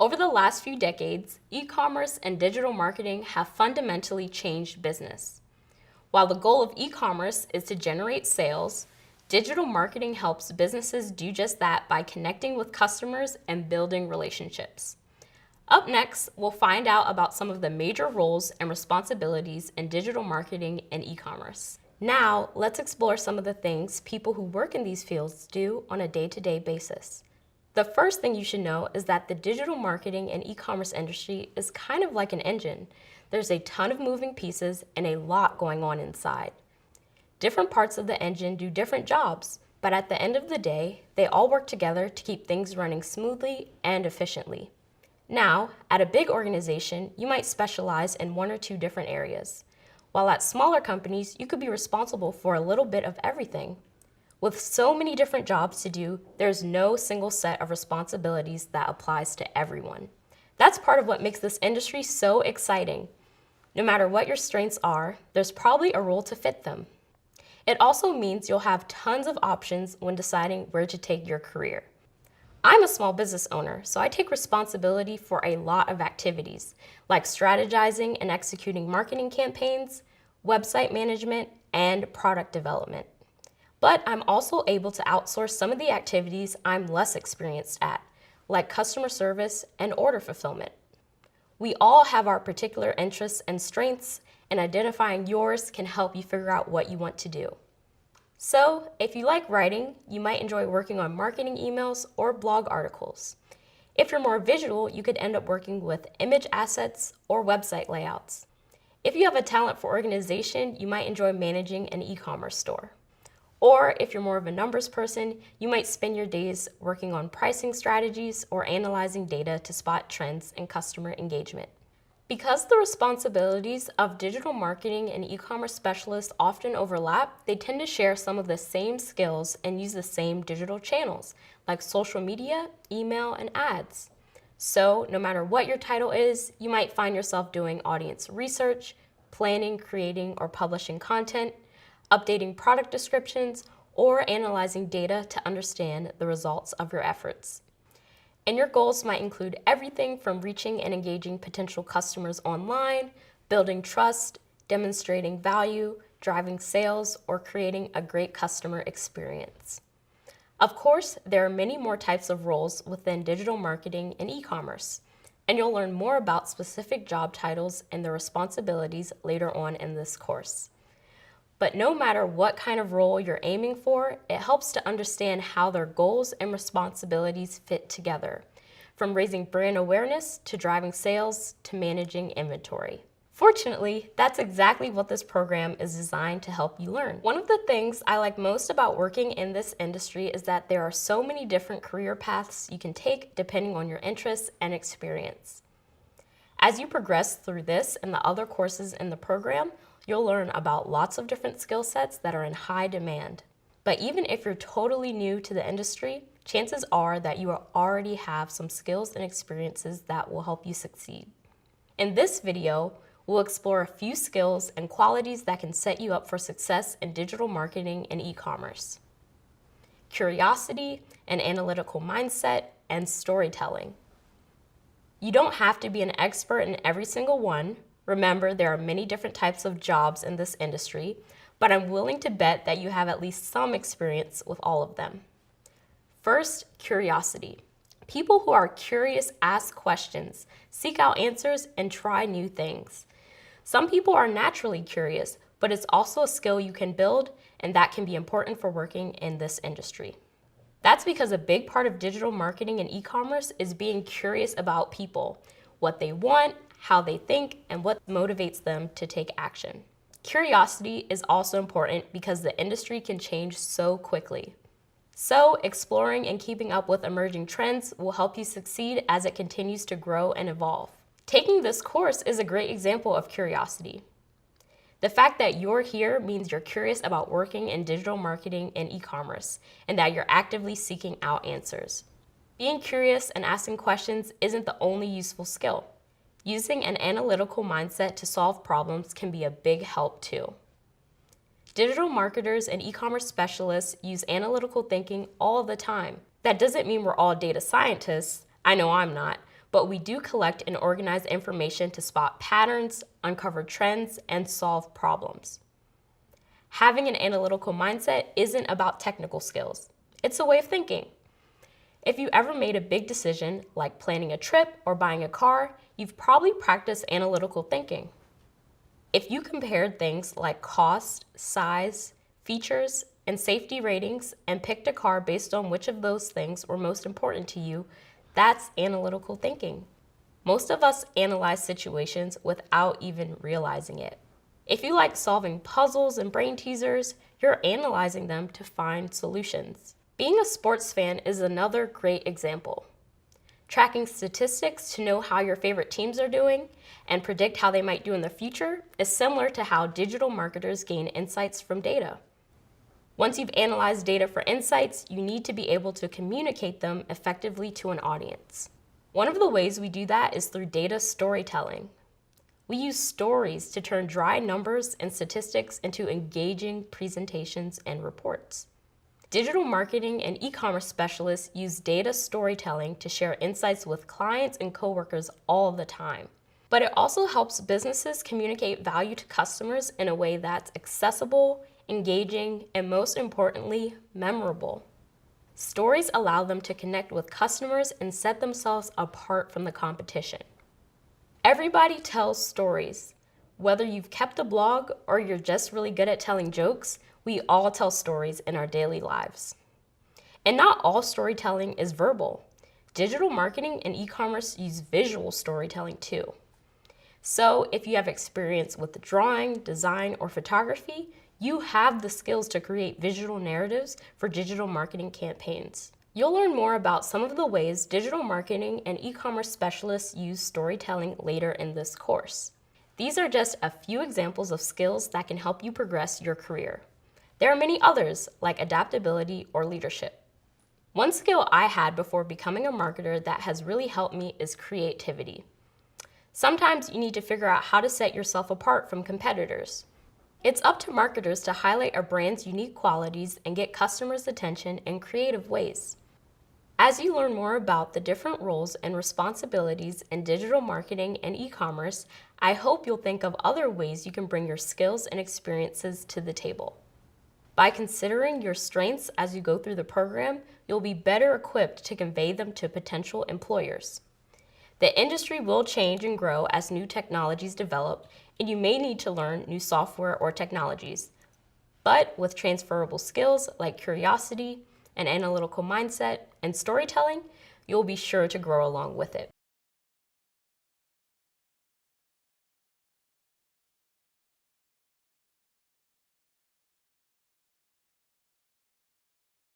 Over the last few decades, e-commerce and digital marketing have fundamentally changed business. While the goal of e-commerce is to generate sales, digital marketing helps businesses do just that by connecting with customers and building relationships. Up next, we'll find out about some of the major roles and responsibilities in digital marketing and e-commerce. Now, let's explore some of the things people who work in these fields do on a day-to-day basis. The first thing you should know is that the digital marketing and e-commerce industry is kind of like an engine. There's a ton of moving pieces and a lot going on inside. Different parts of the engine do different jobs, but at the end of the day, they all work together to keep things running smoothly and efficiently. Now, at a big organization, you might specialize in one or two different areas, while at smaller companies, you could be responsible for a little bit of everything. With so many different jobs to do, there's no single set of responsibilities that applies to everyone. That's part of what makes this industry so exciting. No matter what your strengths are, there's probably a role to fit them. It also means you'll have tons of options when deciding where to take your career. I'm a small business owner, so I take responsibility for a lot of activities, like strategizing and executing marketing campaigns, website management, and product development. But I'm also able to outsource some of the activities I'm less experienced at, like customer service and order fulfillment. We all have our particular interests and strengths, and identifying yours can help you figure out what you want to do. So, if you like writing, you might enjoy working on marketing emails or blog articles. If you're more visual, you could end up working with image assets or website layouts. If you have a talent for organization, you might enjoy managing an e-commerce store. Or if you're more of a numbers person, you might spend your days working on pricing strategies or analyzing data to spot trends in customer engagement. Because the responsibilities of digital marketing and e-commerce specialists often overlap, they tend to share some of the same skills and use the same digital channels, like social media, email, and ads. So, no matter what your title is, you might find yourself doing audience research, planning, creating, or publishing content, updating product descriptions, or analyzing data to understand the results of your efforts. And your goals might include everything from reaching and engaging potential customers online, building trust, demonstrating value, driving sales, or creating a great customer experience. Of course, there are many more types of roles within digital marketing and e-commerce, and you'll learn more about specific job titles and their responsibilities later on in this course. But no matter what kind of role you're aiming for, it helps to understand how their goals and responsibilities fit together, from raising brand awareness to driving sales to managing inventory. Fortunately, that's exactly what this program is designed to help you learn. One of the things I like most about working in this industry is that there are so many different career paths you can take depending on your interests and experience. As you progress through this and the other courses in the program, you'll learn about lots of different skill sets that are in high demand. But even if you're totally new to the industry, chances are that you already have some skills and experiences that will help you succeed. In this video, we'll explore a few skills and qualities that can set you up for success in digital marketing and e-commerce. Curiosity, an analytical mindset, and storytelling. You don't have to be an expert in every single one. Remember, there are many different types of jobs in this industry, but I'm willing to bet that you have at least some experience with all of them. First, curiosity. People who are curious ask questions, seek out answers, and try new things. Some people are naturally curious, but it's also a skill you can build, and that can be important for working in this industry. That's because a big part of digital marketing and e-commerce is being curious about people, what they want, how they think, and what motivates them to take action. Curiosity is also important because the industry can change so quickly. So, exploring and keeping up with emerging trends will help you succeed as it continues to grow and evolve. Taking this course is a great example of curiosity. The fact that you're here means you're curious about working in digital marketing and e-commerce, and that you're actively seeking out answers. Being curious and asking questions isn't the only useful skill. Using an analytical mindset to solve problems can be a big help too. Digital marketers and e-commerce specialists use analytical thinking all the time. That doesn't mean we're all data scientists. I know I'm not, but we do collect and organize information to spot patterns, uncover trends, and solve problems. Having an analytical mindset isn't about technical skills. It's a way of thinking. If you ever made a big decision, like planning a trip or buying a car, you've probably practiced analytical thinking. If you compared things like cost, size, features, and safety ratings and picked a car based on which of those things were most important to you, that's analytical thinking. Most of us analyze situations without even realizing it. If you like solving puzzles and brain teasers, you're analyzing them to find solutions. Being a sports fan is another great example. Tracking statistics to know how your favorite teams are doing and predict how they might do in the future is similar to how digital marketers gain insights from data. Once you've analyzed data for insights, you need to be able to communicate them effectively to an audience. One of the ways we do that is through data storytelling. We use stories to turn dry numbers and statistics into engaging presentations and reports. Digital marketing and e-commerce specialists use data storytelling to share insights with clients and coworkers all the time. But it also helps businesses communicate value to customers in a way that's accessible, engaging, and most importantly, memorable. Stories allow them to connect with customers and set themselves apart from the competition. Everybody tells stories. Whether you've kept a blog or you're just really good at telling jokes, we all tell stories in our daily lives. And not all storytelling is verbal. Digital marketing and e-commerce use visual storytelling too. So if you have experience with drawing, design, or photography, you have the skills to create visual narratives for digital marketing campaigns. You'll learn more about some of the ways digital marketing and e-commerce specialists use storytelling later in this course. These are just a few examples of skills that can help you progress your career. There are many others, like adaptability or leadership. One skill I had before becoming a marketer that has really helped me is creativity. Sometimes you need to figure out how to set yourself apart from competitors. It's up to marketers to highlight a brand's unique qualities and get customers' attention in creative ways. As you learn more about the different roles and responsibilities in digital marketing and e-commerce, I hope you'll think of other ways you can bring your skills and experiences to the table. By considering your strengths as you go through the program, you'll be better equipped to convey them to potential employers. The industry will change and grow as new technologies develop, and you may need to learn new software or technologies. But with transferable skills like curiosity, an analytical mindset, and storytelling, you'll be sure to grow along with it.